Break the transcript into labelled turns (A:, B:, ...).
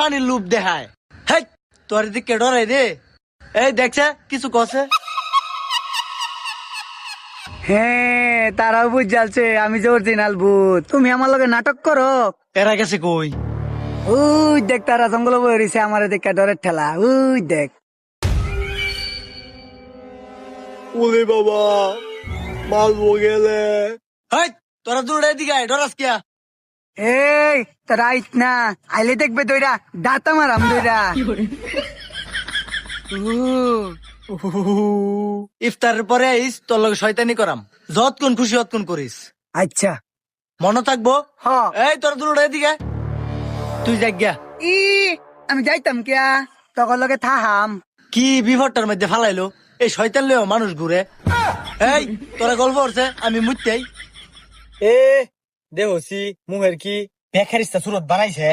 A: পানির লুপ দেখায়। হেই তোর দিকে ডরাই রে। এই দেখছে কিছু কছে।
B: হ্যাঁ, তারাও বুঝ জ্বালছে আমি যে অরিজিনাল ভূত। তুমি আমার লগে নাটক করো।
A: এরা গেছে কই?
B: ওই দেখ তারা জঙ্গল বয়ে রয়েছে আমার দেখে ডরের ঠেলা। ওই দেখ।
A: ওরে বাবা মারবো গেলে। হেই তোরা দূরে দিকে আয়, ডরাস কিয়া?
B: এই তোরা আইস না, আইলে দেখবে দইরা দাঁতা মারাম দইরা।
A: ইফতারের পরে আইস, তোর লগে শয়তানি করাম। যতক্ষণ খুশি ততক্ষণ করিস,
B: আচ্ছা।
A: মনে থাকবো।
B: হ।
A: এই তোরা দূরে দিকে তুই যাই গিয়া।
B: ই আমি যাইতাম কিয়া, তখন লগে থাহাম।
A: কি বিপদটার মধ্যে ফালাইলো এই শয়তান লইও মানুষ ঘুরে। এই তোরা গল্প করছে আমি মুততেই।
C: এ দেহসি মুহের কি বেকারিস্তা সুরত বানাইছে।